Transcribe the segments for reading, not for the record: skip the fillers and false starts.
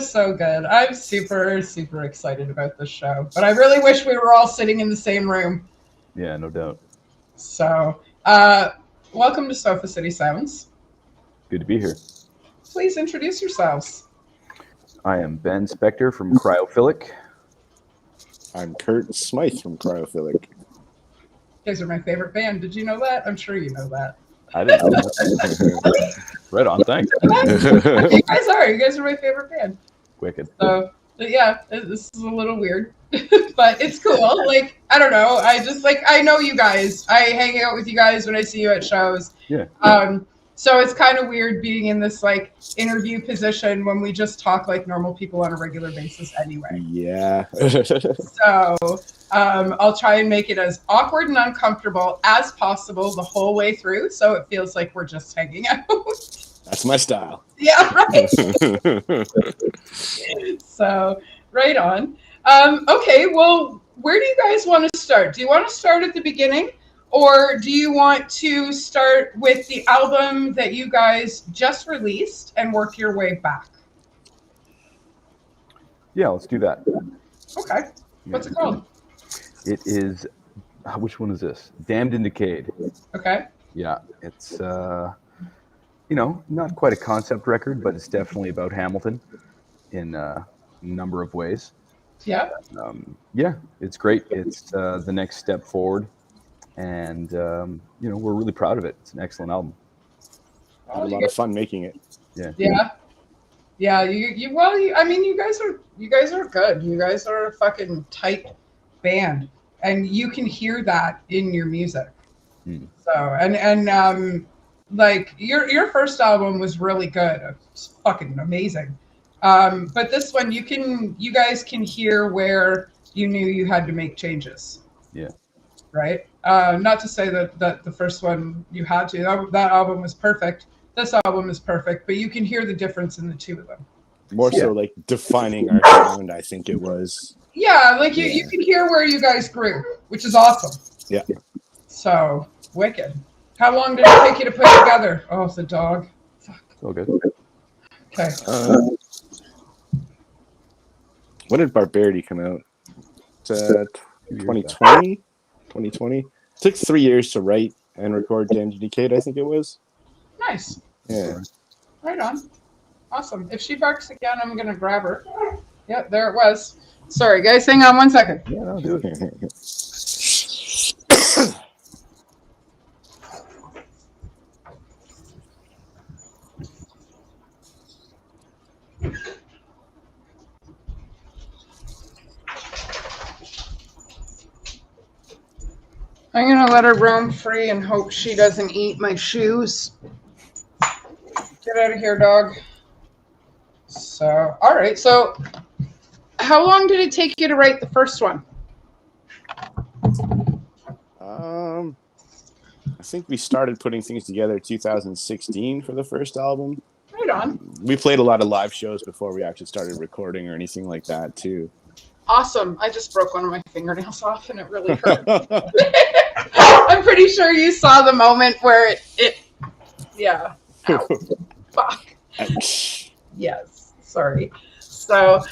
is so good. I'm super, super excited about this show. But I really wish we were all sitting in the same room. Yeah, no doubt. So, welcome to Sofa City Sounds. Good to be here. Please introduce yourselves. I am Ben Spector from Cryophilic. I'm Kurt Smythe from Cryophilic. You guys are my favorite band. Did you know that? I'm sure you know that. I didn't know that. Right on, thanks. You guys are. You guys are my favorite band. Wicked. So, yeah, this is a little weird, but it's cool. Like, I don't know. I know you guys. I hang out with you guys when I see you at shows. Yeah. So it's kind of weird being in this like interview position when we just talk like normal people on a regular basis anyway. Yeah. So I'll try and make it as awkward and uncomfortable as possible the whole way through, so it feels like we're just hanging out. That's my style. Yeah, right. So, right on. Okay, well, where do you guys want to start? Do you want to start at the beginning? Or do you want to start with the album that you guys just released and work your way back? Yeah, let's do that. Okay. What's it called? It is, which one is this? Damned in Decayed. Okay. Yeah, it's, not quite a concept record, but it's definitely about Hamilton in a number of ways. Yeah. Yeah, it's great. It's the next step forward. And, we're really proud of it. It's an excellent album. I had a lot of fun making it. Yeah. Yeah. Yeah. You guys are good. You guys are a fucking tight band, and you can hear that in your music. So, and like your first album was really good. It's fucking amazing. But this one, you guys can hear where you knew you had to make changes. Yeah. Right? Not to say that the first one you had to. That album was perfect. This album is perfect, but you can hear the difference in the two of them. More so like defining our sound, I think it was. Yeah, like you can hear where you guys grew, which is awesome. Yeah. So, wicked. How long did it take you to put together? Oh, it's a dog. Fuck. Oh, good. Okay. When did Barbarity come out? 2020? 2020. It took 3 years to write and record Damned in Decayed, I think it was. Nice. Yeah. Right on. Awesome. If she barks again, I'm going to grab her. Yep, there it was. Sorry, guys. Hang on 1 second. Yeah, I'll do it. I'm going to let her roam free and hope she doesn't eat my shoes. Get out of here, dog. So, all right. So, how long did it take you to write the first one? I think we started putting things together 2016 for the first album. Right on. We played a lot of live shows before we actually started recording or anything like that, too. Awesome. I just broke one of my fingernails off and it really hurt. I'm pretty sure you saw the moment where it yeah. Ow. Fuck. Yes. Sorry. So,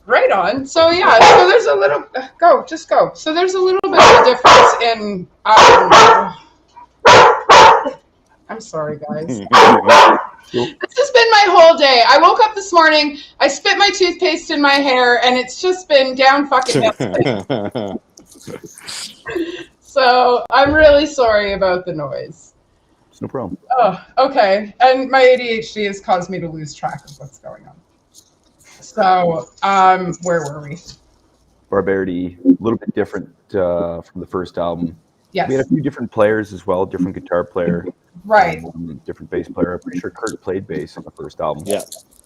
right on. So yeah, so there's a little go. So there's a little bit of a difference in I'm sorry, guys. This has been my whole day. I woke up this morning, I spit my toothpaste in my hair, and it's just been down fucking yesterday. So I'm really sorry about the noise. It's no problem. Oh, okay. And my ADHD has caused me to lose track of what's going on. So, where were we? Barbarity, a little bit different from the first album. Yes. We had a few different players as well, different guitar player. Right. Different bass player. I'm pretty sure Kurt played bass on the first album. Yeah.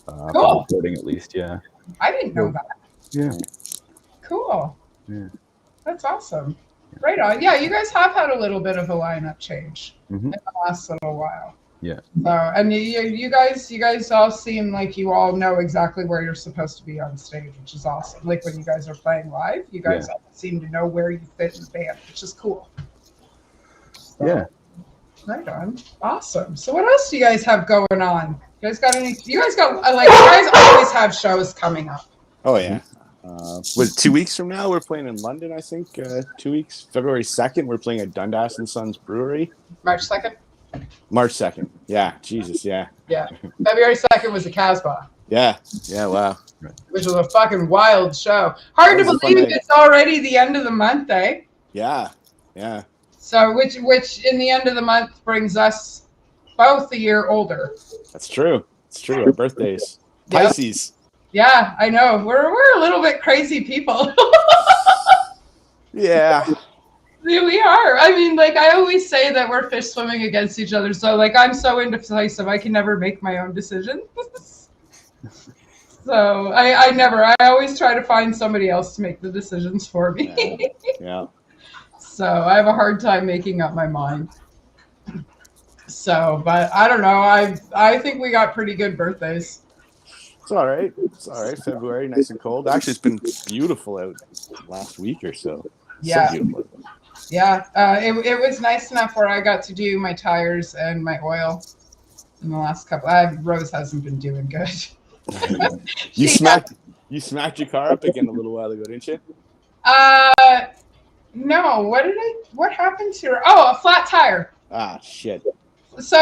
Cool. Recording at least, yeah. I didn't know that. Yeah. Cool. Yeah. That's awesome. Right on. Yeah, you guys have had a little bit of a lineup change in the last little while. Yeah. So, and you guys all seem like you all know exactly where you're supposed to be on stage, which is awesome. Like when you guys are playing live, you guys all seem to know where you fit in the band, which is cool. So, yeah. Right on. Awesome. So what else do you guys have going on? You guys got any? You guys got like you guys always have shows coming up. Oh yeah. What 2 weeks from now we're playing in London? I think 2 weeks. February 2nd we're playing at Dundas and Sons Brewery. March 2nd. March 2nd. Yeah. Jesus. Yeah. Yeah. February 2nd was the Casbah. Yeah. Yeah. Wow. Which was a fucking wild show. Hard to believe it's already the end of the month, eh? Yeah. Yeah. So which in the end of the month brings us both a year older. That's true. It's true. Our birthdays. Yep. Pisces. Yeah, I know. We're a little bit crazy people. Yeah. We are. I mean, like I always say that we're fish swimming against each other. So like I'm so indecisive, I can never make my own decisions. So I always try to find somebody else to make the decisions for me. Yeah. So I have a hard time making up my mind. So, but I don't know. I think we got pretty good birthdays. It's all right. It's all right. February, nice and cold. Actually, it's been beautiful out last week or so. Yeah. So beautiful. Yeah. It was nice enough where I got to do my tires and my oil in the last couple. Rose hasn't been doing good. You smacked your car up again a little while ago, didn't you? No. What happened to her? Oh, a flat tire. Ah, shit. So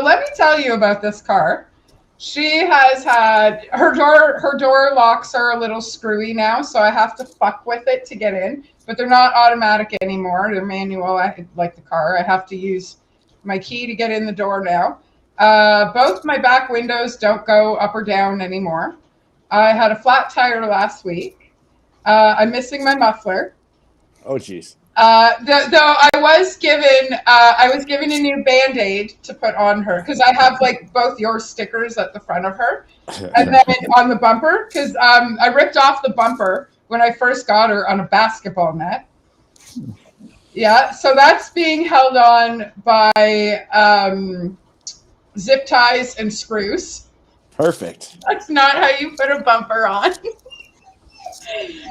let me tell you about this car. She has had her door locks are a little screwy now, so I have to fuck with it to get in. But they're not automatic anymore. They're manual. Like the car. I have to use my key to get in the door now. Both my back windows don't go up or down anymore. I had a flat tire last week. I'm missing my muffler. Oh, jeez. Though I was given a new Band-Aid to put on her because I have like both your stickers at the front of her and then on the bumper because I ripped off the bumper when I first got her on a basketball net. Yeah, so that's being held on by zip ties and screws. Perfect. That's not how you put a bumper on.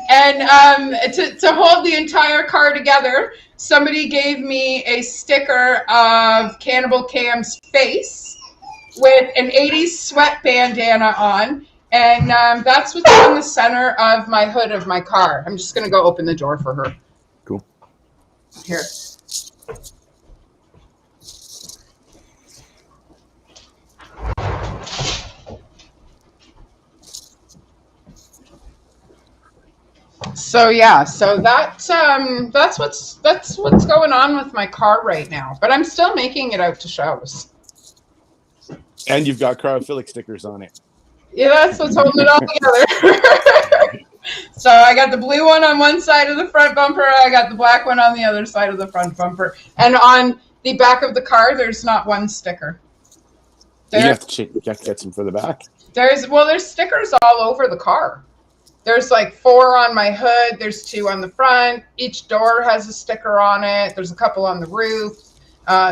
And to hold the entire car together, somebody gave me a sticker of Cannibal Cam's face with an 80s sweat bandana on. And that's what's on the center of my hood of my car. I'm just going to go open the door for her. Cool. Here. So yeah, so that's what's going on with my car right now. But I'm still making it out to shows. And you've got Caraphilic stickers on it. Yeah, that's what's holding it all together. So I got the blue one on one side of the front bumper. I got the black one on the other side of the front bumper. And on the back of the car, there's not one sticker. You have to get some for the back. There's stickers all over the car. There's like 4 on my hood. There's 2 on the front. Each door has a sticker on it. There's a couple on the roof.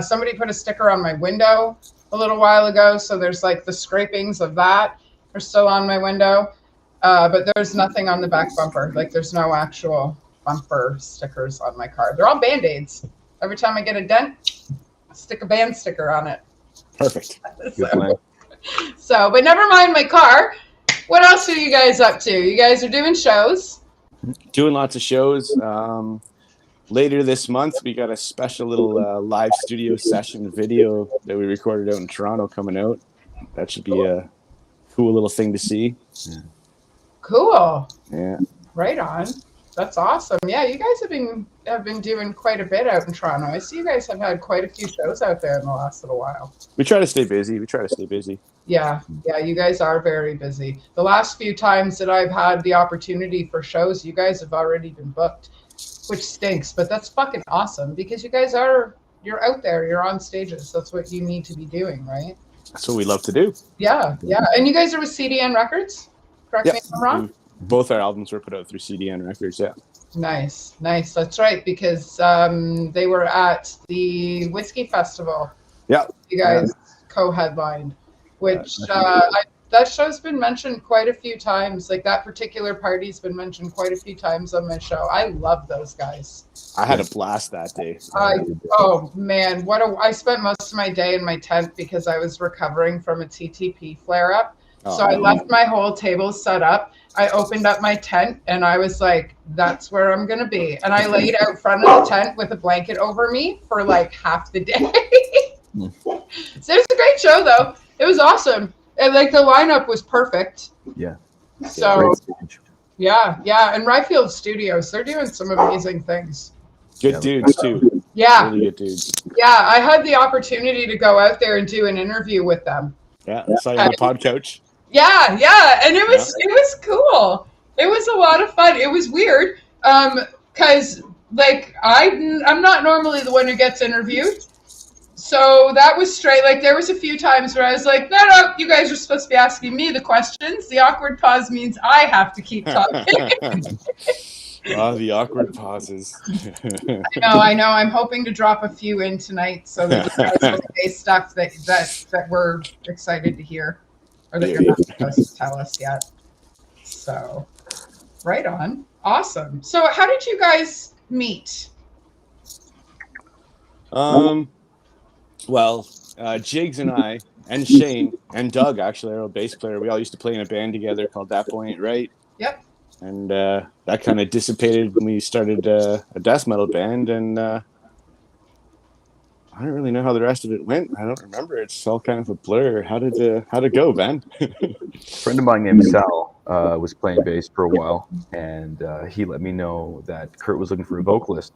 Somebody put a sticker on my window a little while ago. So there's like the scrapings of that are still on my window. But there's nothing on the back bumper. Like there's no actual bumper stickers on my car. They're all Band-Aids. Every time I get a dent, I stick a band sticker on it. Perfect. So, but never mind my car. What else are you guys up to? You guys are doing shows? Doing lots of shows. Later this month, we got a special little live studio session video that we recorded out in Toronto coming out. That should be a cool little thing to see. Yeah. Cool. Yeah. Right on. That's awesome. Yeah, you guys have been doing quite a bit out in Toronto. I see you guys have had quite a few shows out there in the last little while. We try to stay busy. Yeah, you guys are very busy. The last few times that I've had the opportunity for shows, you guys have already been booked, which stinks, but that's fucking awesome because you guys you're out there, you're on stages. That's what you need to be doing, right? That's what we love to do. Yeah. And you guys are with CDN Records? Correct me if I'm wrong? Both our albums were put out through CDN Records, yeah. Nice. That's right, because they were at the Whiskey Festival. Yeah. You guys co-headlined, which that show's been mentioned quite a few times. Like that particular party's been mentioned quite a few times on my show. I love those guys. I had a blast that day. Oh man, I spent most of my day in my tent because I was recovering from a TTP flare up. So I left my whole table set up. I opened up my tent and I was like, that's where I'm going to be. And I laid out front of the tent with a blanket over me for like half the day. So it was a great show though. It was awesome. And like the lineup was perfect. Yeah. So yeah. And Ryfield Studios, they're doing some amazing things. Good dudes too. Yeah. Really good dudes. Yeah. I had the opportunity to go out there and do an interview with them. Yeah. I saw you on the pod couch. Yeah. And it was cool. It was a lot of fun. It was weird. Cause like I'm not normally the one who gets interviewed. So that was straight. Like there was a few times where I was like, no, you guys are supposed to be asking me the questions. The awkward pause means I have to keep talking. The awkward pauses. I know. I'm hoping to drop a few in tonight so that you guys will say stuff that we're excited to hear or that you're not supposed to tell us yet. So right on. Awesome. So how did you guys meet? Well, Jigs and I, and Shane, and Doug, actually, our old bass player, we all used to play in a band together called That Boy Ain't Right. Yep. And that kind of dissipated when we started a death metal band, and I don't really know how the rest of it went. I don't remember. It's all kind of a blur. How did it go, Ben? A friend of mine named Sal was playing bass for a while, and he let me know that Kurt was looking for a vocalist.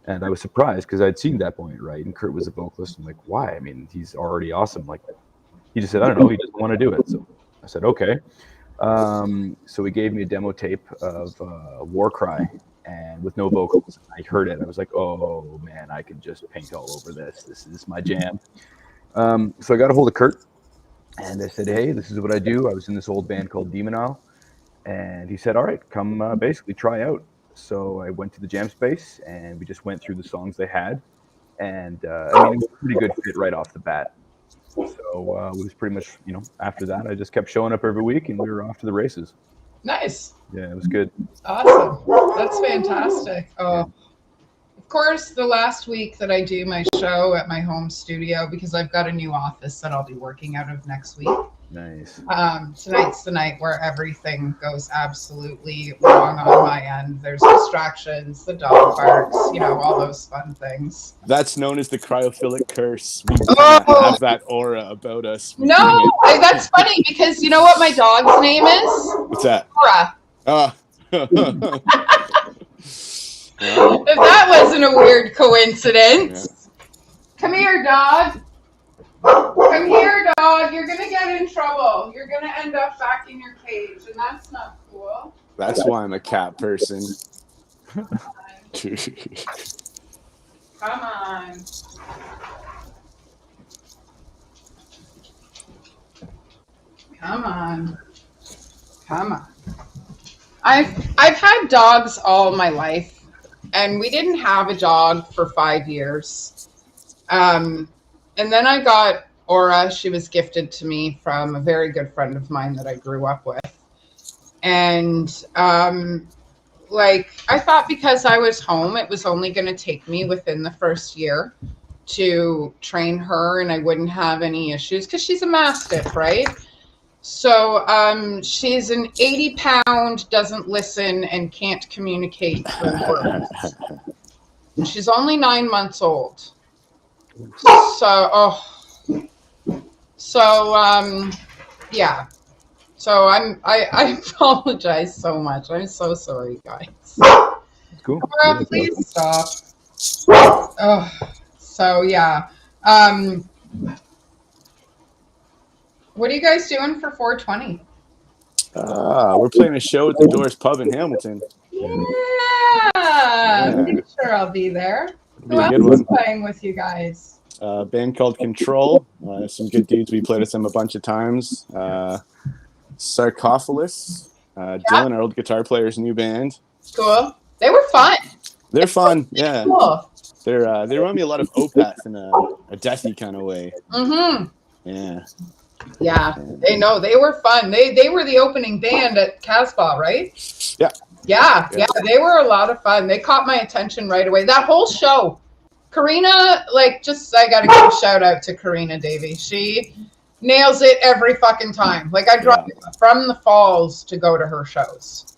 And I was surprised because I'd seen That Boy Ain't Right, and Kurt was a vocalist. I'm like, why? I mean, he's already awesome. Like, he just said, I don't know, he doesn't want to do it. So I said, okay. So he gave me a demo tape of Warcry, and with no vocals. I heard it. I was like, oh man, I could just paint all over this. This is my jam. So I got a hold of Kurt, and I said, hey, this is what I do. I was in this old band called Demon Isle, and he said, all right, come basically try out. So I went to the jam space, and we just went through the songs they had, and I mean, it was a pretty good fit right off the bat. So it was pretty much, after that, I just kept showing up every week, and we were off to the races. Nice. Yeah, it was good. Awesome. That's fantastic. Oh, of course, the last week that I do my show at my home studio, because I've got a new office that I'll be working out of next week. Nice. Tonight's the night where everything goes absolutely wrong on my end. There's distractions, the dog barks, all those fun things. That's known as the cryophilic curse. We have that aura about us. No, that's funny because you know what my dog's name is? What's that? Aura. If that wasn't a weird coincidence. Yeah. Come here, dog. Come here, dog. You're going to get in trouble. You're going to end up back in your cage, and that's not cool. That's why I'm a cat person. Come on. Come on. Come on. I've had dogs all my life, and we didn't have a dog for 5 years. And then I got Aura. She was gifted to me from a very good friend of mine that I grew up with. And I thought because I was home, it was only going to take me within the first year to train her and I wouldn't have any issues because she's a Mastiff, right? So she's an 80-pound, doesn't listen, and can't communicate through words. She's only 9 months old. Yeah. So I apologize so much. I'm so sorry, guys. Cool. Laura, please stop. Oh, so yeah. What are you guys doing for 420? We're playing a show at the Doors Pub in Hamilton. Yeah. I'm sure I'll be there. Who else is playing with you guys? A band called Control. Some good dudes. We played with them a bunch of times. Sarcophagus. Dylan, our old guitar player's new band. Cool. They were fun. They're fun. Yeah. Cool. They remind me a lot of Opeth in a deathy kind of way. Mm-hmm. Yeah. Yeah, they know they were fun. They were the opening band at Casbah, right? Yeah. Yeah, they were a lot of fun. They caught my attention right away. That whole show. Karina, like, just I gotta give a shout out to Karina Davy. She nails it every fucking time. Like, I drive from the Falls to go to her shows.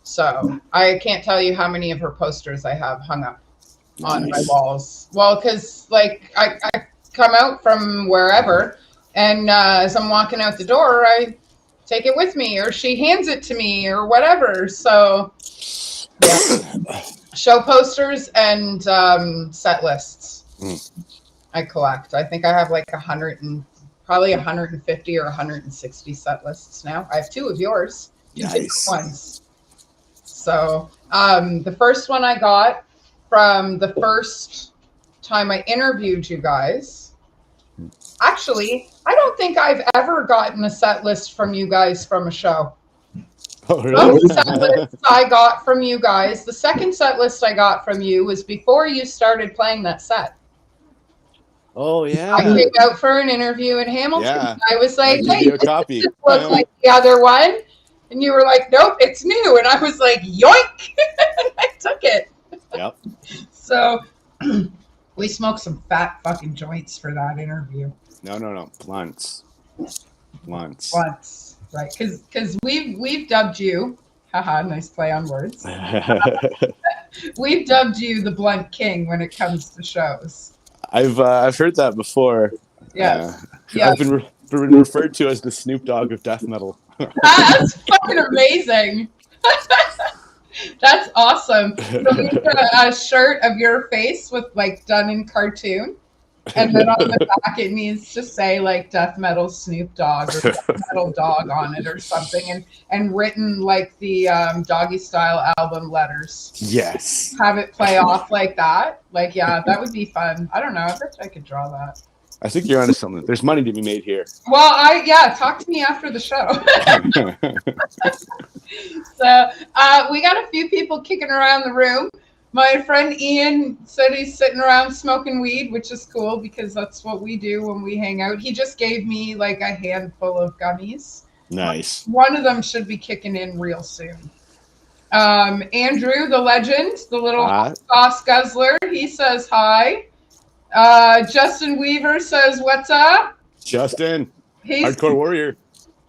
So I can't tell you how many of her posters I have hung up on my walls. Well, because like I come out from wherever, and as I'm walking out the door, I take it with me, or she hands it to me, or whatever. So yeah. Show posters and set lists. I collect. I think I have like 150 or 160 set lists now. I have 2 of yours. Nice. Ones. So the first one I got from the first time I interviewed you guys. Actually, I don't think I've ever gotten a set list from you guys from a show. Oh, really? Most set lists I got from you guys. The second set list I got from you was before you started playing that set. Oh, yeah. I came out for an interview in Hamilton. Yeah. I was like, hey, a copy. this looks like the other one. And you were like, nope, it's new. And I was like, yoink. And I took it. Yep. So we smoked some fat fucking joints for that interview. No. Blunts. Once, right? Because we've dubbed you. Haha, nice play on words. We've dubbed you the Blunt King when it comes to shows. I've heard that before. Yes. I've been referred to as the Snoop Dogg of death metal. That's fucking amazing. That's awesome. So we put a shirt of your face with like done in cartoon, and then on the back it needs to say like death metal Snoop Dogg or death metal dog on it or something, and written like the Doggy Style album letters. Yes. Have it play off like that. Like, yeah, that would be fun. I don't know. I bet I could draw that. I think you're onto something. There's money to be made here. Well, talk to me after the show. So we got a few people kicking around the room. My friend Ian said he's sitting around smoking weed, which is cool because that's what we do when we hang out. He just gave me like a handful of gummies. Nice. One of them should be kicking in real soon. Andrew, the legend, the little sauce guzzler, he says hi. Justin Weaver says, what's up? Justin, hardcore warrior.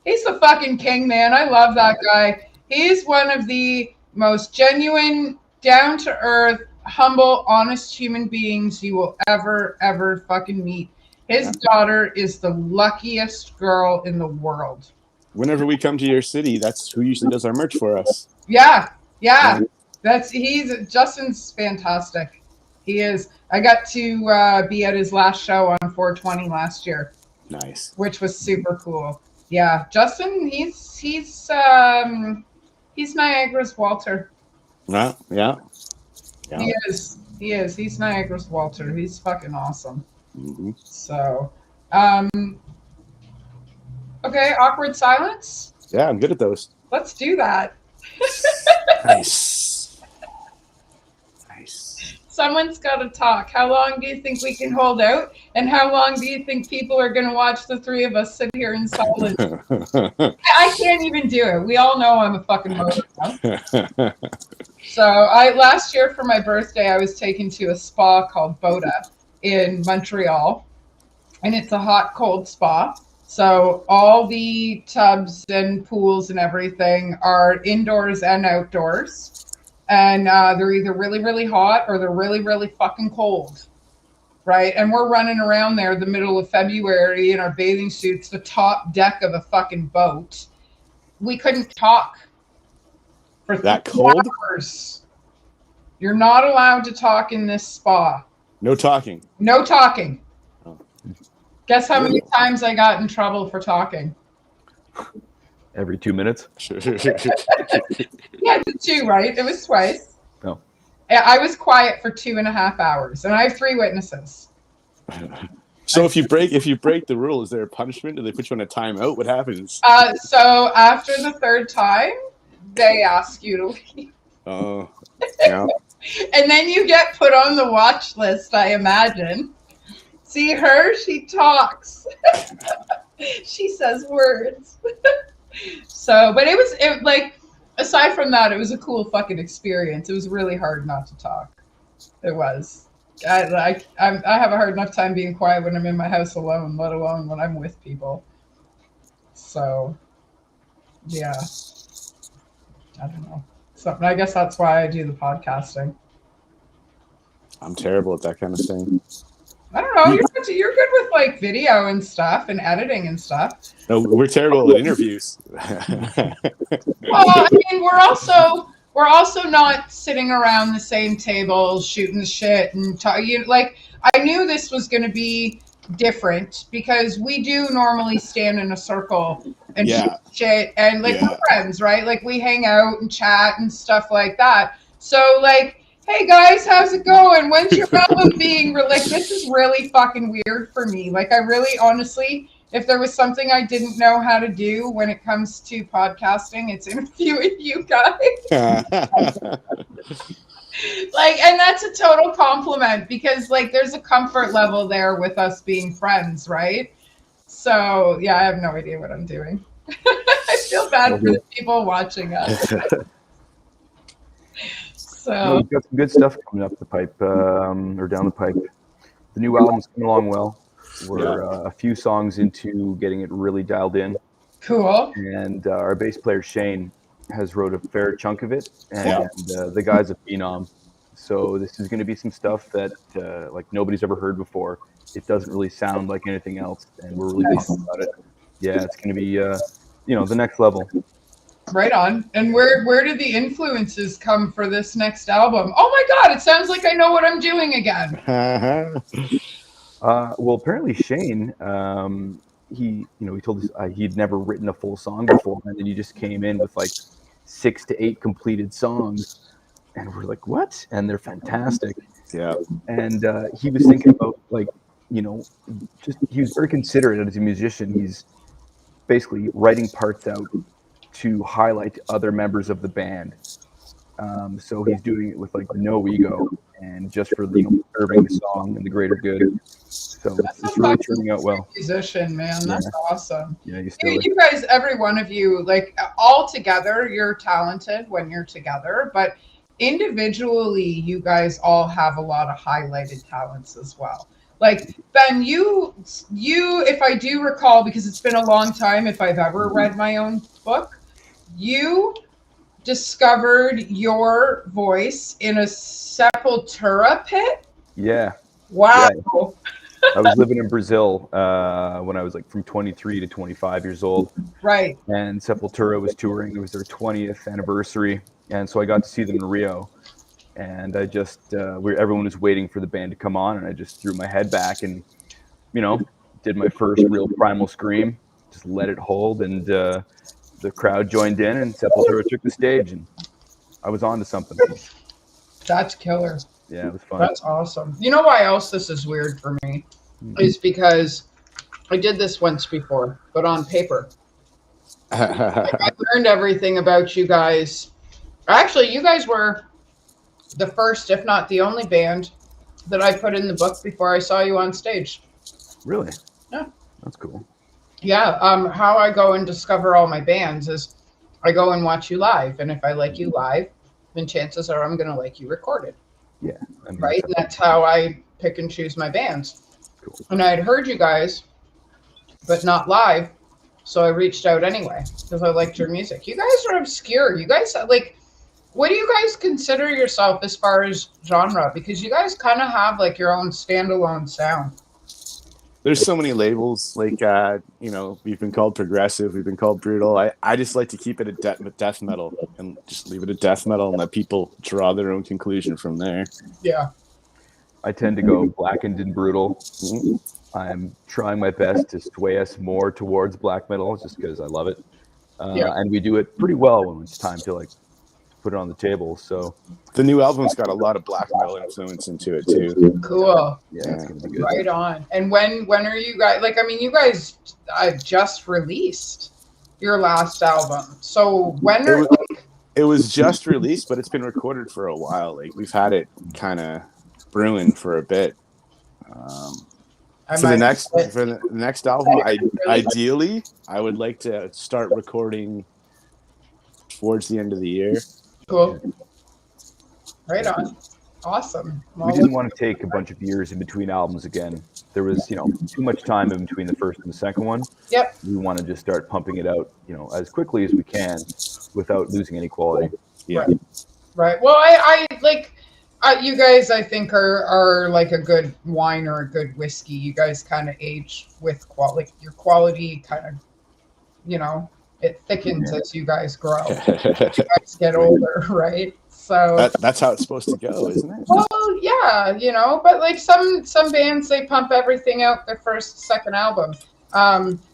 He's the fucking king, man. I love that guy. He's one of the most genuine, down-to-earth, humble, honest human beings you will ever fucking meet. His daughter is the luckiest girl in the world. Whenever we come to your city, that's who usually does our merch for us. Yeah. Justin's fantastic. He is. I got to be at his last show on 420 last year. Nice. Which was super cool. Yeah, Justin, he's Niagara's Walter. Yeah. He is. He's Niagara's Walter. He's fucking awesome. Mm-hmm. So, okay, awkward silence. Yeah, I'm good at those. Let's do that. Nice. Someone's got to talk. How long do you think we can hold out? And how long do you think people are going to watch the three of us sit here in silence? I can't even do it. We all know I'm a fucking motor now. So last year for my birthday, I was taken to a spa called Boda in Montreal. And it's a hot, cold spa. So all the tubs and pools and everything are indoors and outdoors. And they're either really, really hot or they're really, really fucking cold, right? And we're running around there the middle of February in our bathing suits, the top deck of a fucking boat. We couldn't talk for that cold hours. You're not allowed to talk in this spa. No talking. No talking. Oh. Guess how many times I got in trouble for talking? Every 2 minutes? Yeah, 2, right? It was twice. No. I was quiet for 2.5 hours, and I have 3 witnesses. So if you break the rule, is there a punishment? Do they put you on a timeout? What happens? So after the 3rd time, they ask you to leave. Oh, yeah. And then you get put on the watch list, I imagine. See her? She talks. She says words. So, but it like, aside from that, it was a cool fucking experience. It was really hard not to talk. It was. I have a hard enough time being quiet when I'm in my house alone, let alone when I'm with people. So, yeah, I don't know. So I guess that's why I do the podcasting. I'm terrible at that kind of thing. I don't know. You're good with like video and stuff and editing and stuff. No, we're terrible at interviews. Well, I mean, we're also not sitting around the same table shooting the shit and talking. Like, I knew this was going to be different because we do normally stand in a circle and shoot shit, and like we're friends, right? Like we hang out and chat and stuff like that. So like, hey guys, how's it going? When's your album being released? Like, this is really fucking weird for me. Like, I really, honestly, if there was something I didn't know how to do when it comes to podcasting, it's interviewing you guys. Like, and that's a total compliment because like there's a comfort level there with us being friends, right? So yeah, I have no idea what I'm doing. I feel bad for the people watching us. So we've got some good stuff coming up the pipe, or down the pipe. The new album's coming along well. We're a few songs into getting it really dialed in. Cool. And our bass player Shane has wrote a fair chunk of it, and the guy's a phenom. So this is going to be some stuff that like nobody's ever heard before. It doesn't really sound like anything else, and we're really pumped about it. Yeah, it's going to be the next level. Right on. And where did the influences come for this next album? Oh my God, it sounds like I know what I'm doing again. Well, apparently Shane, he told us he'd never written a full song before, and then he just came in with like 6 to 8 completed songs, and we're like, what? And they're fantastic. Yeah. And he was thinking about like, he was very considerate as a musician. He's basically writing parts out to highlight other members of the band. So he's doing it with like no ego and just for serving the song and the greater good. So it's really turning out well. Musician, man, that's awesome. Yeah, you guys, every one of you, like all together, you're talented when you're together, but individually, you guys all have a lot of highlighted talents as well. Like Ben, you, if I do recall, because it's been a long time, if I've ever read my own book, you discovered your voice in a Sepultura pit. Yeah. Wow. Yeah. I was living in Brazil when I was like from 23 to 25 years old. Right. And Sepultura was touring. It was their 20th anniversary. And so I got to see them in Rio. And I just, everyone was waiting for the band to come on. And I just threw my head back and, did my first real primal scream. Just let it hold. And the crowd joined in and Sepultura took the stage. And I was on to something. That's killer. Yeah, it was fun. That's awesome. You know why else this is weird for me? Is because I did this once before, but on paper. I learned everything about you guys. Actually, you guys were the first, if not the only band that I put in the book before I saw you on stage. Really? Yeah. That's cool. Yeah. How I go and discover all my bands is I go and watch you live. And if I like you live, then chances are I'm going to like you recorded. Yeah. Right? And that's how I pick and choose my bands. Cool. And I had heard you guys, but not live. So I reached out anyway because I liked your music. You guys are obscure. You guys, like, what do you guys consider yourself as far as genre? Because you guys kind of have like your own standalone sound. There's so many labels, like, we've been called progressive, we've been called brutal. I just like to keep it at death metal and just leave it at death metal and let people draw their own conclusion from there. Yeah. I tend to go blackened and brutal. Mm-hmm. I'm trying my best to sway us more towards black metal just because I love it. And we do it pretty well when it's time to like put it on the table. So the new album's got a lot of black metal influence into it too. Cool. Yeah, it's gonna be good. Right on. And when are you guys, like, I mean, you guys just released your last album. So when are it was just released, but it's been recorded for a while. Like we've had it kind of brewing for a bit. For the next album, ideally, I would like to start recording towards the end of the year. Cool. Right on. Awesome. We didn't want to take a bunch of years in between albums again. There was, too much time in between the first and the second one. Yep. We want to just start pumping it out, as quickly as we can without losing any quality. Yeah. Right. Well, I like you guys, I think are like a good wine or a good whiskey. You guys kind of age with quality. Your quality kind of, it thickens as you guys grow. You guys get older, right? So that's how it's supposed to go, isn't it? Well, yeah, but like some bands, they pump everything out their first, second album.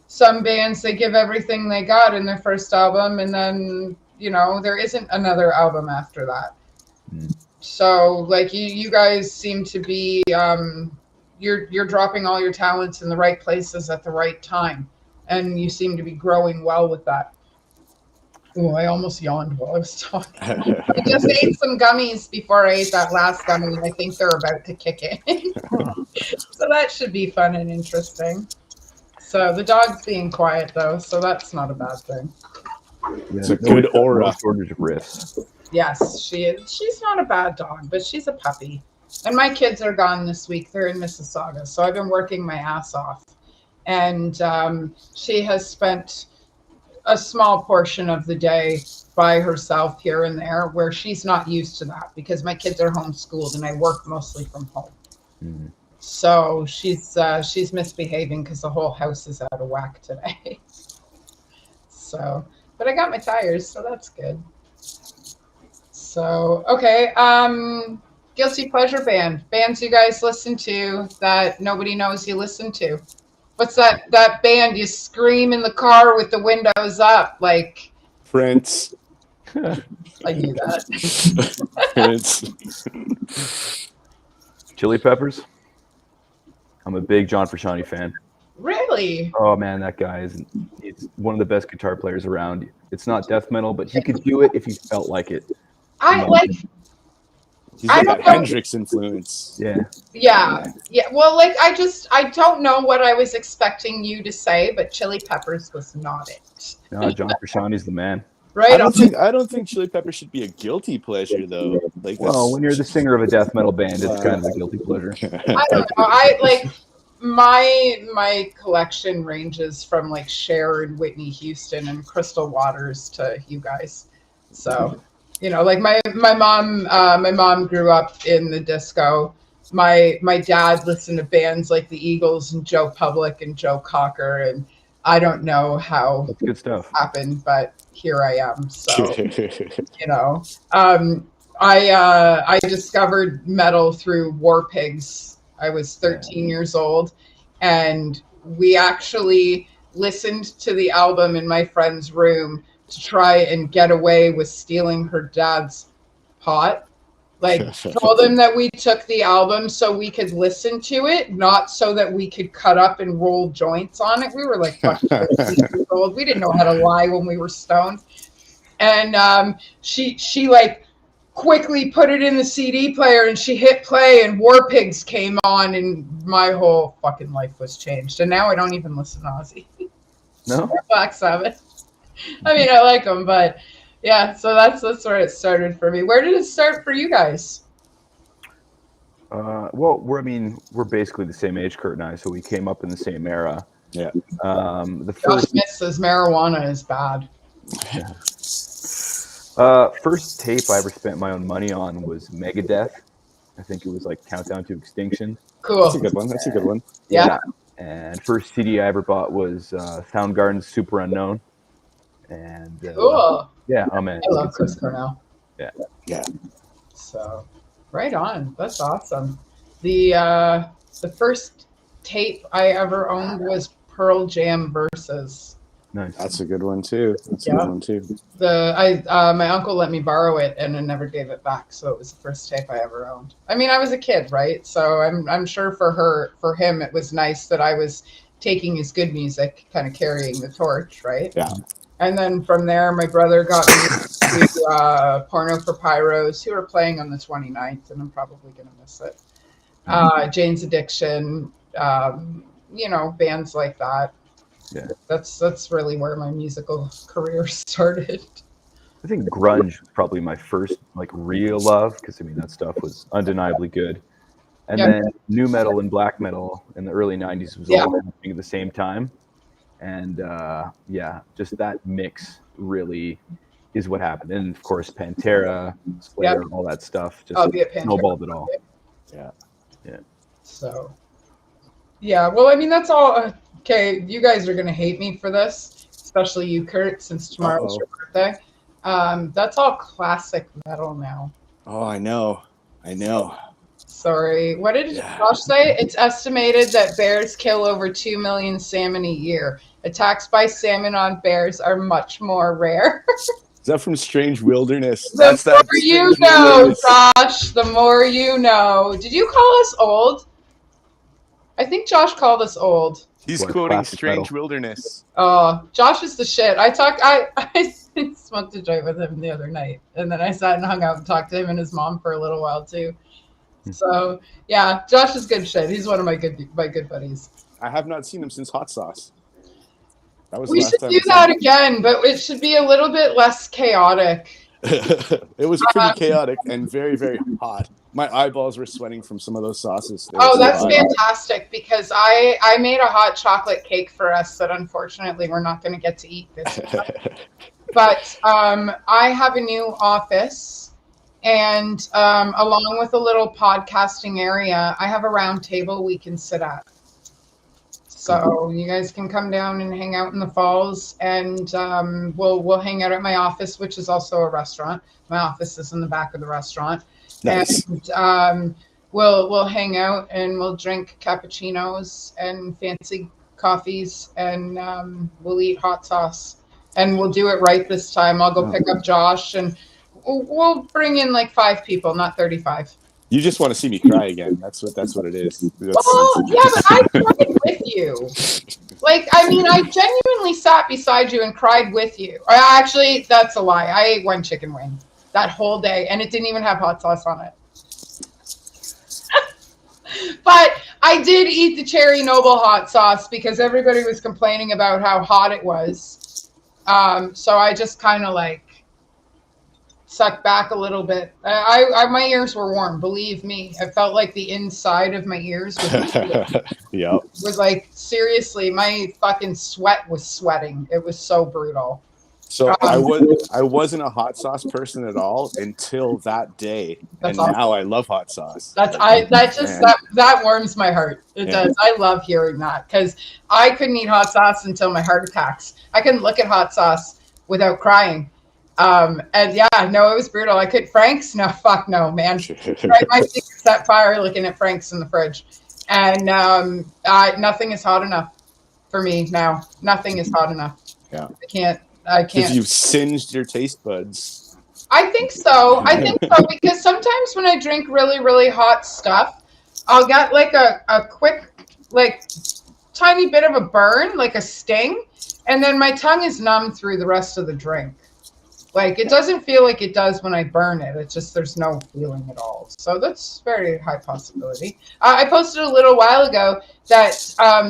Some bands, they give everything they got in their first album, and then there isn't another album after that. So like you guys seem to be you're dropping all your talents in the right places at the right time, and you seem to be growing well with that. Oh, I almost yawned while I was talking. I just ate some gummies before I ate that last gummy, and I think they're about to kick in. So that should be fun and interesting. So the dog's being quiet though, so that's not a bad thing. Yeah, it's a good aura. Shortage of riffs. Yes, she is. She's not a bad dog, but she's a puppy. And my kids are gone this week. They're in Mississauga, so I've been working my ass off. And she has spent a small portion of the day by herself here and there, where she's not used to that because my kids are homeschooled and I work mostly from home. Mm-hmm. So she's misbehaving because the whole house is out of whack today. So, but I got my tires, so that's good. So, okay. Guilty pleasure bands you guys listen to that nobody knows you listen to. What's that band you scream in the car with the windows up, like Prince? I knew that. Prince. Chili Peppers. I'm a big John Frusciante fan. Really? Oh man, that guy he's one of the best guitar players around. It's not death metal, but he could do it if he felt like it. He's got that Hendrix influence. Yeah. Well, like I don't know what I was expecting you to say, but Chili Peppers was not it. No, John Frusciante's the man. Right. I don't think Chili Peppers should be a guilty pleasure though. Like, well, when you're the singer of a death metal band, it's kind of a guilty pleasure. I don't know. I like my collection ranges from like Cher and Whitney Houston and Crystal Waters to you guys. So. Like my mom grew up in the disco. My dad listened to bands like the Eagles and Joe Public and Joe Cocker, and I don't know how that's good stuff happened, but here I am. So I discovered metal through War Pigs. I was 13 years old, and we actually listened to the album in my friend's room to try and get away with stealing her dad's pot. Like, told him that we took the album so we could listen to it, not so that we could cut up and roll joints on it. We were like 13 years old. We didn't know how to lie when we were stoned. And she like quickly put it in the CD player and she hit play and War Pigs came on and my whole fucking life was changed. And now I don't even listen to Ozzy. No? Black Sabbath. I mean, I like them, but yeah, so that's where it started for me. Where did it start for you guys? Well, we're basically the same age, Kurt and I, so we came up in the same era. Yeah. The Josh Smith says marijuana is bad. Yeah. First tape I ever spent my own money on was Megadeth. I think it was like Countdown to Extinction. Cool. That's a good one. Yeah. And first CD I ever bought was Soundgarden's Super Unknown. And cool. Yeah, oh man. I love Chris Cornell. Yeah. So, right on. That's awesome. The first tape I ever owned was Pearl Jam Versus. Nice. That's a good one too. My uncle let me borrow it and I never gave it back, so it was the first tape I ever owned. I mean, I was a kid, right? So I'm sure for him it was nice that I was taking his good music, kind of carrying the torch, right? Yeah. And then from there, my brother got me to Porno for Pyros, who are playing on the 29th, and I'm probably going to miss it. Jane's Addiction, you know, bands like that. Yeah. That's really where my musical career started. I think grunge was probably my first like real love, because I mean that stuff was undeniably good. And Yeah. then new metal and black metal in the early 90s was all happening at the same time. And yeah, just that mix really is what happened. And of course, Pantera, Slayer, all that stuff just snowballed it all. Yeah. Yeah. So, yeah. Well, I mean, that's all. Okay, you guys are going to hate me for this, especially you, Kurt, since tomorrow's your birthday. That's all classic metal now. Oh, I know. Sorry. What did Josh say? It's estimated that bears kill over 2 million salmon a year. Attacks by salmon on bears are much more rare. Is that from Strange Wilderness? The more you know, Josh, the more you know. Did you call us old? I think Josh called us old. He's quoting Strange Wilderness. Oh, Josh is the shit. I smoked a joint with him the other night, and then I sat and hung out and talked to him and his mom for a little while too. So yeah, Josh is good shit. He's one of my good buddies. I have not seen him since Hot Sauce. We should do that again, but it should be a little bit less chaotic. It was pretty chaotic and very, very hot. My eyeballs were sweating from some of those sauces. Oh, that's fantastic, because I made a hot chocolate cake for us that unfortunately we're not going to get to eat this time. But I have a new office, and along with a little podcasting area, I have a round table we can sit at. So you guys can come down and hang out in the falls, and we'll hang out at my office, which is also a restaurant. My office is in the back of the restaurant. Nice. And we'll hang out and we'll drink cappuccinos and fancy coffees, and we'll eat hot sauce. And we'll do it right this time. I'll go pick up Josh, and we'll bring in like 5 people, not 35. You just want to see me cry again. That's what it is. Well, yeah, but I cried with you. Like, I mean, I genuinely sat beside you and cried with you. Actually, that's a lie. I ate 1 chicken wing that whole day, and it didn't even have hot sauce on it. But I did eat the Cherry Noble hot sauce because everybody was complaining about how hot it was. So I just kind of like sucked back a little bit. My ears were warm, believe me. I felt like the inside of my ears was like, seriously, my fucking sweat was sweating. It was so brutal. So I wasn't a hot sauce person at all until that day, and awesome. Now I love hot sauce. That warms my heart. It does. I love hearing that, because I couldn't eat hot sauce until my heart attacks. I couldn't look at hot sauce without crying. And yeah, no, it was brutal. I could Frank's. No, fuck no, man. My feet set fire looking at Frank's in the fridge, and nothing is hot enough for me now. Nothing is hot enough. Yeah, I can't. Because you've singed your taste buds. I think so. Because sometimes when I drink really, really hot stuff, I'll get like a quick, like tiny bit of a burn, like a sting, and then my tongue is numb through the rest of the drink. Like, it doesn't feel like it does when I burn it. It's just there's no feeling at all. So that's very high possibility. I posted a little while ago that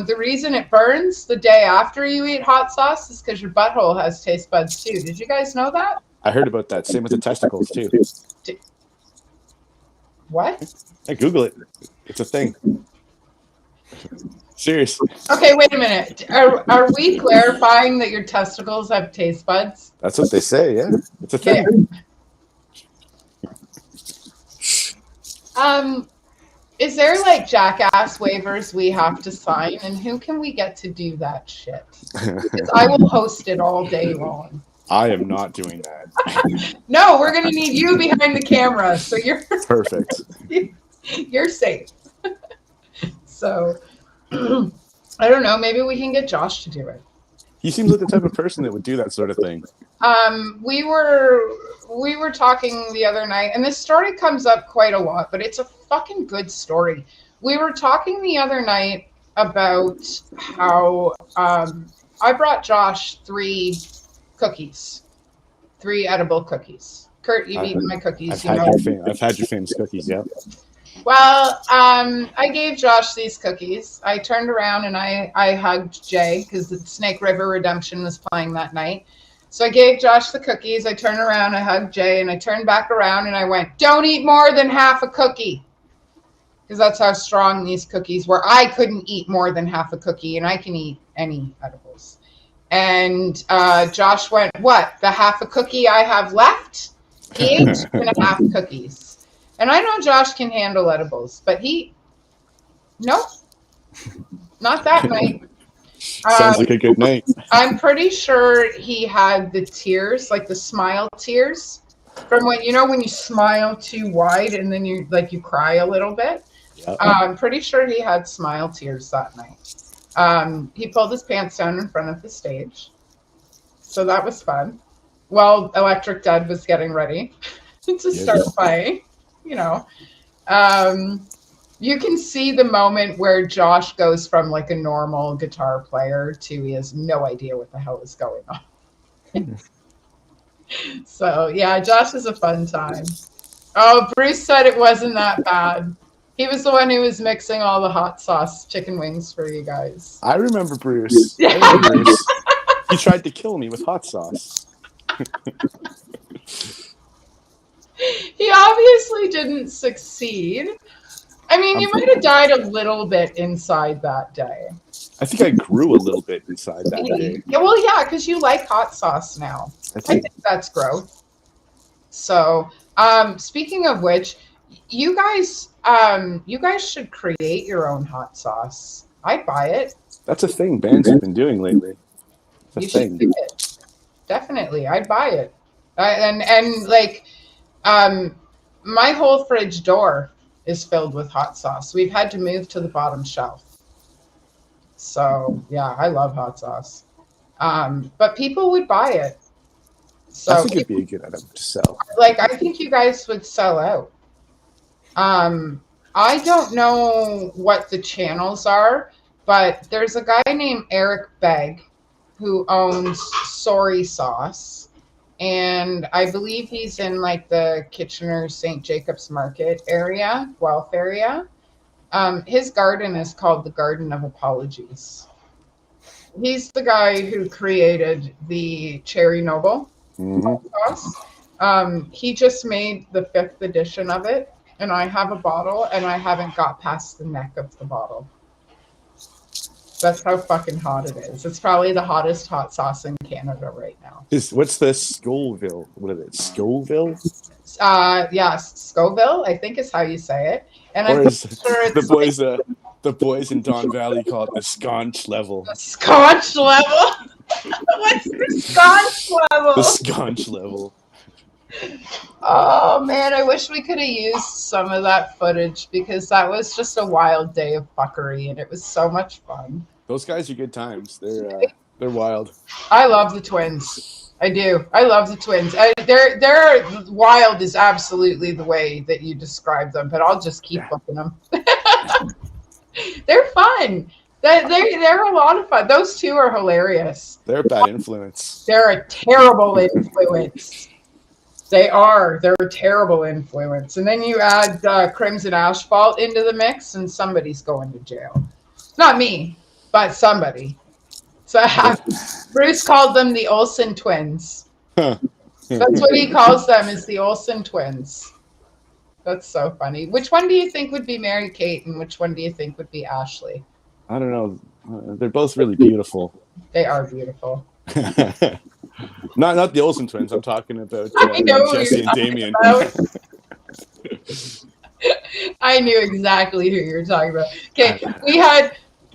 the reason it burns the day after you eat hot sauce is because your butthole has taste buds too. Did you guys know that? I heard about that. Same with the testicles too. What? I Google it. It's a thing. Serious. Okay, wait a minute. Are we clarifying that your testicles have taste buds? That's what they say, yeah. It's a thing. Is there like jackass waivers we have to sign, and who can we get to do that shit? Because I will host it all day long. I am not doing that. No, we're gonna need you behind the camera, so you're perfect. You're safe. So I don't know, maybe we can get Josh to do it. He seems like the type of person that would do that sort of thing. We were talking the other night, and this story comes up quite a lot, but it's a fucking good story. We were talking the other night about how I brought Josh 3 cookies, 3 edible cookies. Kurt, you've eaten my cookies. I've had your famous cookies, yeah. Well, I gave Josh these cookies. I turned around and I hugged Jay because the Snake River Redemption was playing that night. So I gave Josh the cookies. I turned around, I hugged Jay, and I turned back around and I went, "Don't eat more than half a cookie." Because that's how strong these cookies were. I couldn't eat more than half a cookie, and I can eat any edibles. And Josh went, "What? The half a cookie I have left?" He ate 2.5 cookies. And I know Josh can handle edibles, but nope, not that night. Sounds like a good night. I'm pretty sure he had the tears, like the smile tears, from when you smile too wide and then you cry a little bit. Yep. I'm pretty sure he had smile tears that night. He pulled his pants down in front of the stage, so that was fun. While Electric Dead was getting ready to start playing. You can see the moment where Josh goes from like a normal guitar player to he has no idea what the hell is going on. So yeah, Josh is a fun time. Oh, Bruce said it wasn't that bad. He was the one who was mixing all the hot sauce chicken wings for you guys. I remember Bruce. He tried to kill me with hot sauce. He obviously didn't succeed. I mean, you might have died a little bit inside that day. I think I grew a little bit inside that day. Yeah, well, yeah, because you like hot sauce now. I think that's growth. So, speaking of which, you guys should create your own hot sauce. I'd buy it. That's a thing bands have been doing lately. You should do it. Definitely, I'd buy it. And like. My whole fridge door is filled with hot sauce. We've had to move to the bottom shelf. So yeah, I love hot sauce. But people would buy it. So I think it'd be a good item to sell. Like, I think you guys would sell out. I don't know what the channels are, but there's a guy named Eric Begg who owns Sorry Sauce. And I believe he's in like the Kitchener St. Jacobs Market area, Guelph area. His garden is called the Garden of Apologies. He's the guy who created the Cherry Noble sauce. He just made the 5th edition of it, and I have a bottle, and I haven't got past the neck of the bottle. That's how fucking hot it is. It's probably the hottest hot sauce in Canada right now. What's the Scoville? What is it? Scoville? Yes, Scoville, I think is how you say it. And I'm sure it's the boys in Don Valley call it the sconch level. The sconch level? What's the sconch level? The sconch level. Oh man, I wish we could have used some of that footage because that was just a wild day of fuckery and it was so much fun. Those guys are good times. They're wild. I love the twins. I do. I love the twins. They're wild is absolutely the way that you describe them, but I'll just keep booking them. They're fun. They're a lot of fun. Those two are hilarious. They're a bad influence. They're a terrible influence. They are. They're a terrible influence. And then you add Crimson Asphalt into the mix, and somebody's going to jail. Not me, but somebody. So Bruce called them the Olsen twins. That's what he calls them, is the Olsen twins. That's so funny. Which one do you think would be Mary Kate, and which one do you think would be Ashley? I don't know. They're both really beautiful. They are beautiful. Not the Olsen twins. I'm talking about Jesse and Damien. I knew exactly who you were talking about. Okay,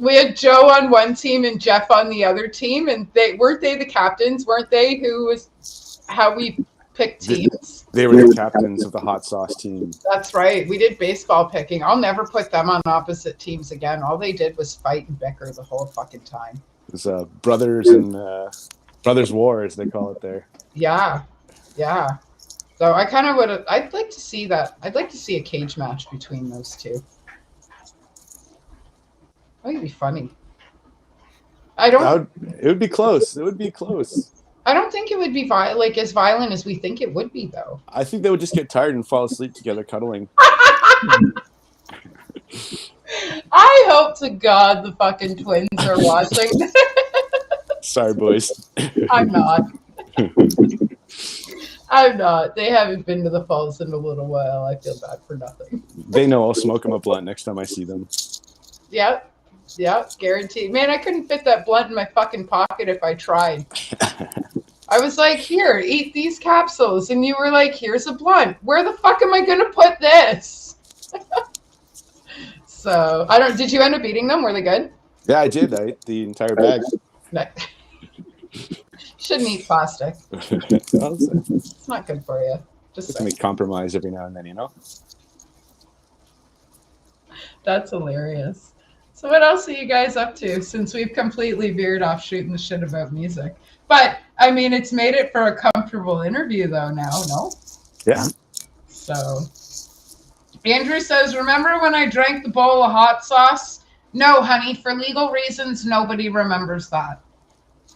we had Joe on one team and Jeff on the other team, and weren't they the captains? Weren't they? Who was how we picked teams? They were the captains of the hot sauce team. That's right. We did baseball picking. I'll never put them on opposite teams again. All they did was fight and bicker the whole fucking time. It was brothers and brothers war, as they call it there. Yeah. So I kind of would. I'd like to see that. I'd like to see a cage match between those two. That would be funny. It would be close. It would be close. I don't think it would be as violent as we think it would be, though. I think they would just get tired and fall asleep together cuddling. I hope to God the fucking twins are watching. Sorry, boys. I'm not. I'm not. They haven't been to the falls in a little while. I feel bad for nothing. They know I'll smoke them a blunt next time I see them. Yep. Yep. Guaranteed. Man, I couldn't fit that blunt in my fucking pocket if I tried. I was like, here, eat these capsules. And you were like, here's a blunt. Where the fuck am I going to put this? So, did you end up eating them? Were they good? Yeah, I did. I ate the entire bag. No. Shouldn't eat plastic. Well, It's not good for you. Just Just make compromise every now and then, you know? That's hilarious. So what else are you guys up to since we've completely veered off shooting the shit about music? But, I mean, it's made it for a comfortable interview, though, now, no? Yeah. So, Andrew says, remember when I drank the bowl of hot sauce? No, honey, for legal reasons, nobody remembers that.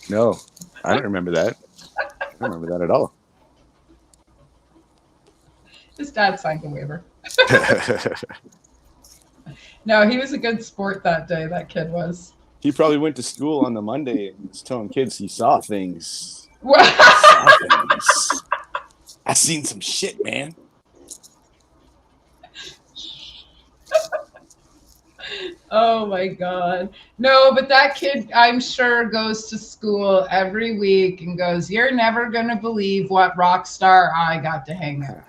No, I don't remember that. I don't remember that at all. His dad signed the waiver. No, he was a good sport that day, that kid was. He probably went to school on the Monday and was telling kids he saw things. I seen some shit, man. Oh my God. No, but that kid, I'm sure, goes to school every week and goes, you're never going to believe what rock star I got to hang out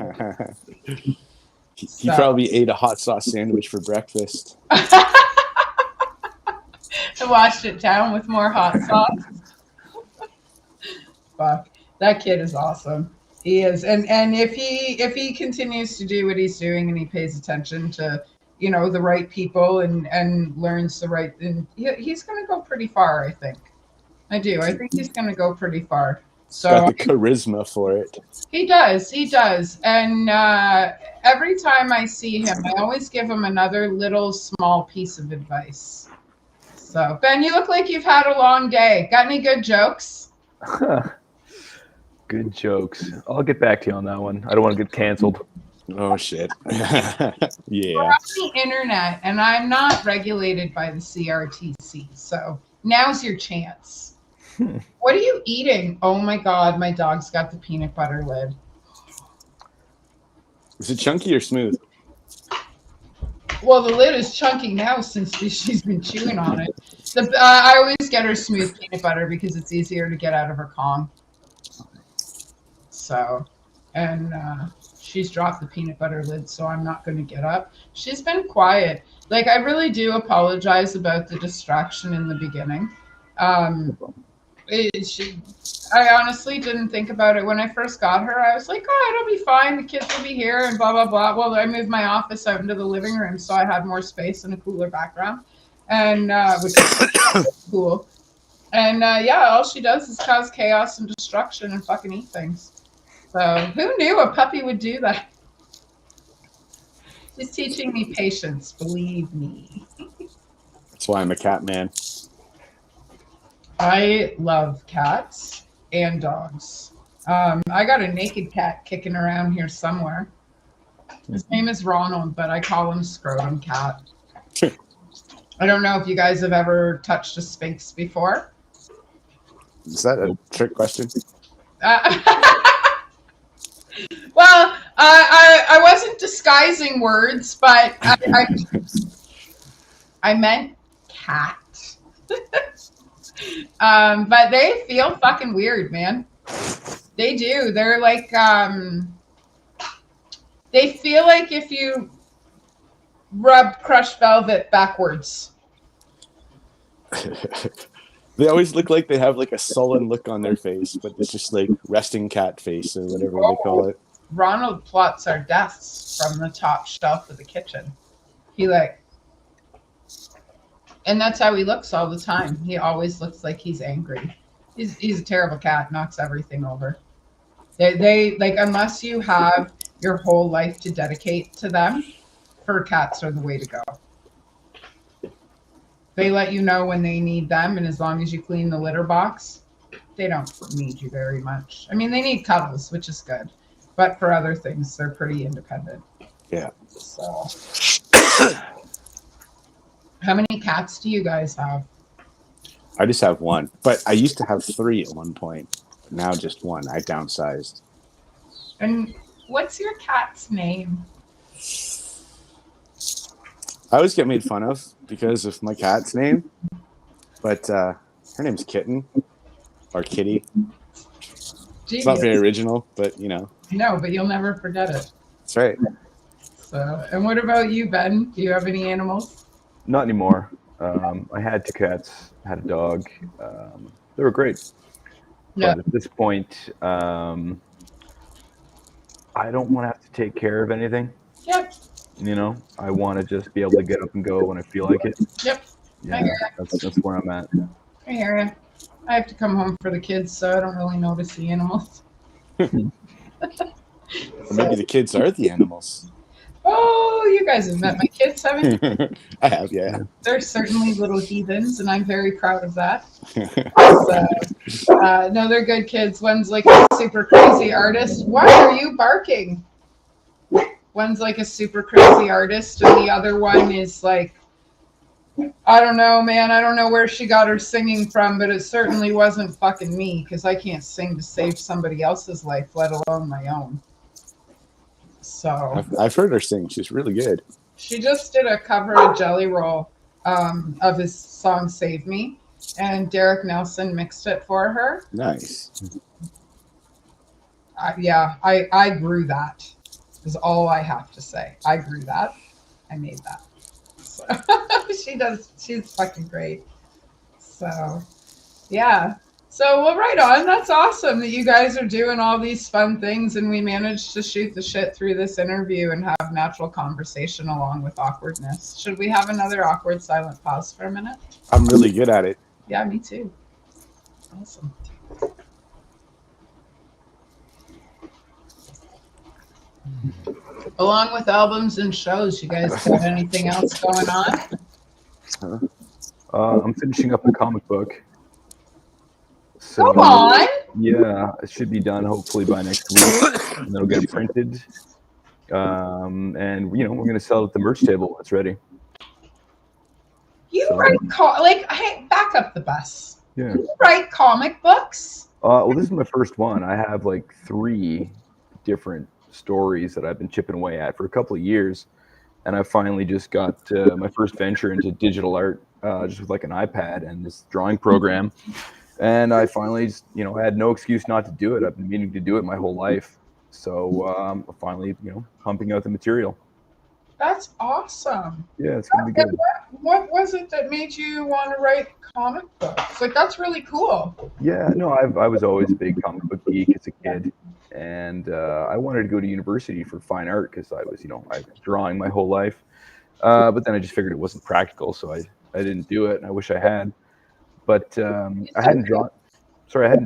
with. He probably ate a hot sauce sandwich for breakfast. I washed it down with more hot sauce. Fuck. That kid is awesome. He is. And if he continues to do what he's doing and he pays attention to, you know, the right people and learns the right, and he's going to go pretty far, I think. I do. I think he's going to go pretty far. So got the charisma for it. He does. And every time I see him, I always give him another little small piece of advice. So, Ben, you look like you've had a long day. Got any good jokes? Good jokes. I'll get back to you on that one. I don't want to get canceled. Oh, shit. Yeah. We're on the internet, and I'm not regulated by the CRTC. So now's your chance. What are you eating? Oh, my God. My dog's got the peanut butter lid. Is it chunky or smooth? Well, the lid is chunky now since she's been chewing on it. I always get her smooth peanut butter because it's easier to get out of her Kong. So, and she's dropped the peanut butter lid, so I'm not going to get up. She's been quiet. Like, I really do apologize about the distraction in the beginning. I honestly didn't think about it when I first got her. I was like, oh, it'll be fine. The kids will be here and blah, blah, blah. Well, I moved my office out into the living room, so I had more space and a cooler background, and which is cool. And yeah, all she does is cause chaos and destruction and fucking eat things. So who knew a puppy would do that? She's teaching me patience, believe me. That's why I'm a cat man. I love cats and dogs. I got a naked cat kicking around here somewhere. His name is Ronald, but I call him Scrotum Cat. I don't know if you guys have ever touched a Sphinx before. Is that a trick question? Well, I wasn't disguising words, but I meant cat. But they feel fucking weird, man. They do. They're like, they feel like if you rub crushed velvet backwards. They always look like they have like a sullen look on their face, but it's just like resting cat face or whatever they call it. Ronald plots our deaths from the top shelf of the kitchen. And that's how he looks all the time. He always looks like he's angry. He's a terrible cat, knocks everything over. They like, unless you have your whole life to dedicate to them, fur cats are the way to go. They let you know when they need them, and as long as you clean the litter box, they don't need you very much. I mean, they need cuddles, which is good. But for other things, they're pretty independent. Yeah. So How many cats do you guys have? I just have one, but I used to have 3 at one point. But now just one. I downsized. And what's your cat's name? I always get made fun of because of my cat's name, but her name's Kitten or Kitty. It's not very original, but you know. No, but you'll never forget it. That's right. So, and what about you, Ben? Do you have any animals? Not anymore. I had 2 cats, had a dog. They were great. Yeah. But at this point, I don't want to have to take care of anything. Yep. You know, I want to just be able to get up and go when I feel like it. Yep. Yeah, that's where I'm at. I hear you. I have to come home for the kids, so I don't really notice the animals. Or maybe the kids are the animals. Oh, you guys have met my kids, haven't you? I have, yeah. They're certainly little heathens, and I'm very proud of that. So, no, they're good kids. One's like a super crazy artist. Why are you barking? One's like a super crazy artist, and the other one is like, I don't know, man. I don't know where she got her singing from, but it certainly wasn't fucking me, because I can't sing to save somebody else's life, let alone my own. So I've heard her sing. She's really good. she just did a cover of Jelly Roll of his song "Save Me," and Derek Nelson mixed it for her. Nice. I grew that. Is all I have to say. I grew that. I made that. So she's fucking great. So yeah. So well, right on. That's awesome that you guys are doing all these fun things, and we managed to shoot the shit through this interview and have natural conversation along with awkwardness. Should we have another awkward silent pause for a minute? I'm really good at it. Yeah, me too. Awesome. Along with albums and shows, you guys got anything else going on? I'm finishing up a comic book. So, Come on! Yeah, it should be done hopefully by next week, and then it'll get printed. And you know, we're gonna sell it at the merch table when it's ready. You So- write hey, back up the bus. Yeah. You write comic books? Well, this is my first one. I have like 3 different stories that I've been chipping away at for a couple of years, and I finally just got my first venture into digital art, just with like an iPad and this drawing program. And I finally, just, you know, I had no excuse not to do it. I've been meaning to do it my whole life, so I'm finally, you know, pumping out the material. That's awesome. Yeah, it's gonna be good. What was it that made you want to write comic books? Like, that's really cool. Yeah, no, I was always a big comic book geek as a kid, and I wanted to go to university for fine art because I was, you know, I was drawing my whole life. But then I just figured it wasn't practical, so I didn't do it, and I wish I had. But I hadn't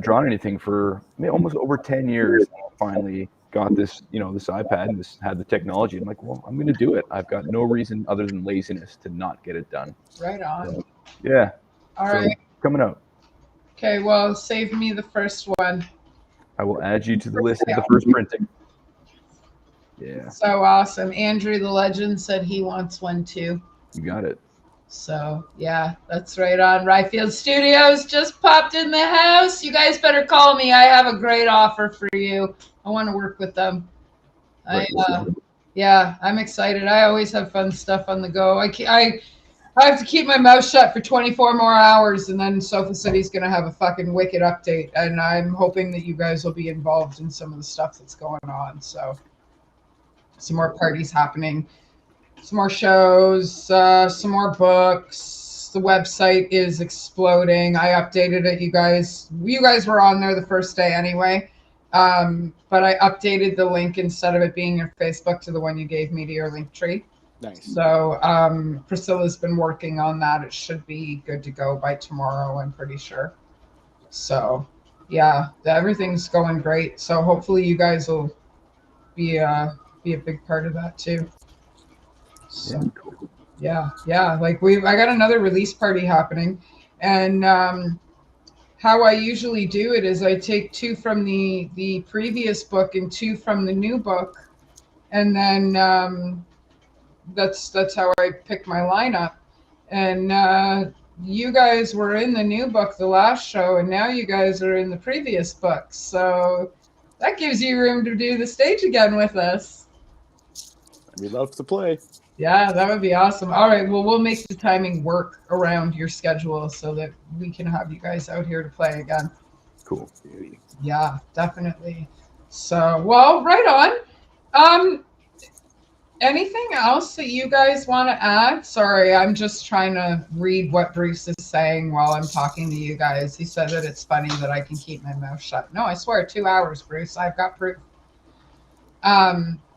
drawn anything for almost over 10 years. I finally got this, you know, this iPad and this had the technology. I'm like, well, I'm going to do it. I've got no reason other than laziness to not get it done. Right on. So, yeah. All So, right. coming out. Okay, well, save me the first one. I will add you to the list of the first printing. Yeah, So awesome. Andrew the Legend said he wants one too. you got it. So yeah, that's right on. Ryfield Studios just popped in the house. You guys better call me. I have a great offer for you. I want to work with them. Yeah, I'm excited. I always have fun stuff on the go. I have to keep my mouth shut for 24 more hours, and then Sofa City's going to have a fucking wicked update. And I'm hoping that you guys will be involved in some of the stuff that's going on. So some more parties happening, some more shows, some more books. The website is exploding. I updated it. You guys were on there the first day anyway. But I updated the link instead of it being your Facebook to the one you gave me to your Linktree. Nice. So Priscilla's been working on that. It should be good to go by tomorrow, I'm pretty sure. So yeah, everything's going great. So hopefully you guys will be a big part of that too. So yeah. Like I got another release party happening, and how I usually do it is I take 2 from the previous book and 2 from the new book, and then that's how I pick my lineup. And you guys were in the new book, the last show, and now you guys are in the previous book. So that gives you room to do the stage again with us. We love to play. Yeah, that would be awesome. All right, well, we'll make the timing work around your schedule so that we can have you guys out here to play again. Cool. Yeah, definitely. So, well, right on. Anything else that you guys want to add? Sorry, I'm just trying to read what Bruce is saying while I'm talking to you guys. He said that it's funny that I can keep my mouth shut. No, I swear, 2 hours, Bruce. I've got proof.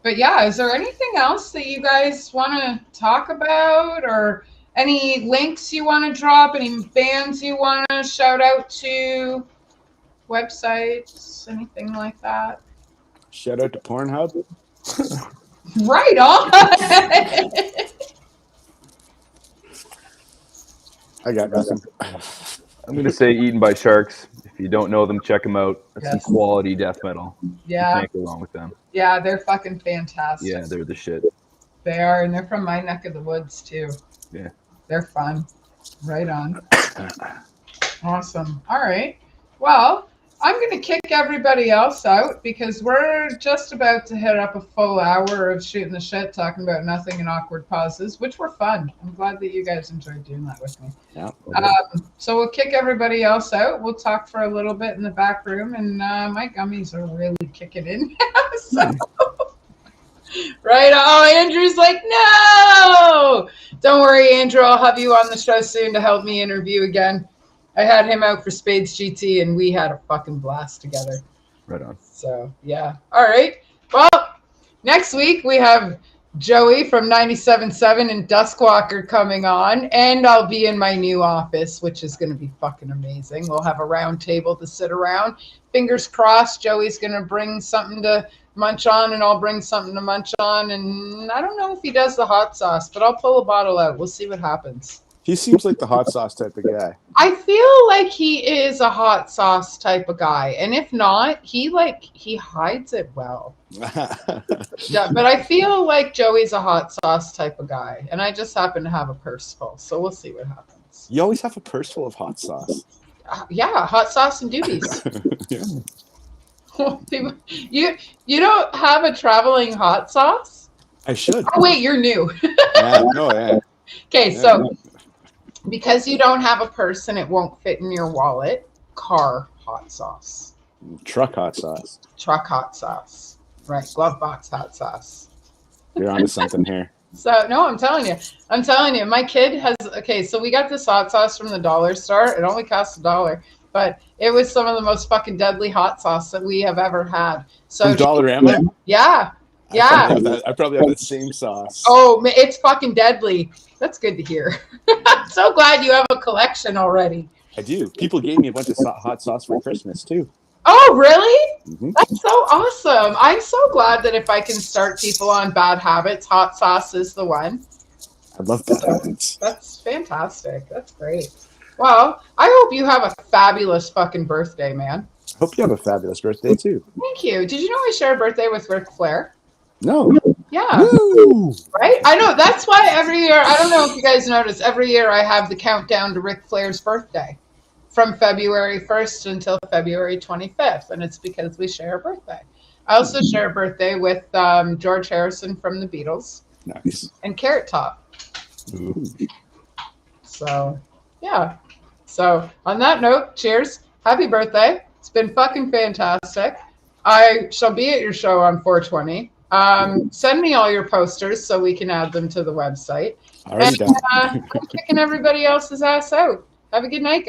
But yeah, is there anything else that you guys want to talk about, or any links you want to drop, any bands you want to shout out to, websites, anything like that? Shout out to Pornhub. Right on. I got nothing. I'm going to say Eaten by Sharks. If you don't know them, check them out. That's some quality death metal. Yeah. Can't go wrong with them. Yeah, they're fucking fantastic. Yeah, they're the shit. They are, and they're from my neck of the woods too. Yeah. They're fun. Right on. Awesome. All right. Well, I'm going to kick everybody else out because we're just about to hit up a full hour of shooting the shit, talking about nothing and awkward pauses, which were fun. I'm glad that you guys enjoyed doing that with me. Yeah. Okay. So we'll kick everybody else out. We'll talk for a little bit in the back room, and my gummies are really kicking in. So, right. Oh, Andrew's like, no! Don't worry, Andrew. I'll have you on the show soon to help me interview again. I had him out for Spades GT, and we had a fucking blast together. Right on. So, yeah. All right. Well, next week we have Joey from 97.7 and Duskwalker coming on, and I'll be in my new office, which is going to be fucking amazing. We'll have a round table to sit around. Fingers crossed, Joey's going to bring something to munch on, and I'll bring something to munch on. And I don't know if he does the hot sauce, but I'll pull a bottle out. We'll see what happens. He seems like the hot sauce type of guy. I feel like he is a hot sauce type of guy. And if not, he hides it well. Yeah, but I feel like Joey's a hot sauce type of guy. And I just happen to have a purse full. So we'll see what happens. You always have a purse full of hot sauce. Yeah, hot sauce and doobies. Yeah. You don't have a traveling hot sauce? I should. Oh, wait, you're new. Yeah, no, yeah. Okay, Yeah, so no. because you don't have a purse and it won't fit in your wallet, car hot sauce. Truck hot sauce. Truck hot sauce. Right, glove box hot sauce. You're onto something here. So, no, I'm telling you, my kid has, okay, so we got this hot sauce from the dollar store. It only costs $1, but it was some of the most fucking deadly hot sauce that we have ever had. So, From Dollarama? Yeah. I probably have the same sauce. Oh, it's fucking deadly. That's good to hear. I'm so glad you have a collection already. I do. People gave me a bunch of hot sauce for Christmas, too. Oh, really? Mm-hmm. That's so awesome. I'm so glad that if I can start people on bad habits, hot sauce is the one. I love bad habits. That's fantastic. That's great. Well, I hope you have a fabulous fucking birthday, man. I hope you have a fabulous birthday, too. Thank you. Did you know I share a birthday with Ric Flair? No. Yeah. Woo! Right? I know. That's why every year, I don't know if you guys notice, every year I have the countdown to Ric Flair's birthday from February 1st until February 25th. And it's because we share a birthday. I also share a birthday with George Harrison from the Beatles. Nice. And Carrot Top. Ooh. So, yeah. So, on that note, cheers. Happy birthday. It's been fucking fantastic. I shall be at your show on 420. Send me all your posters so we can add them to the website. Already done. I'm kicking everybody else's ass out. Have a good night, guys.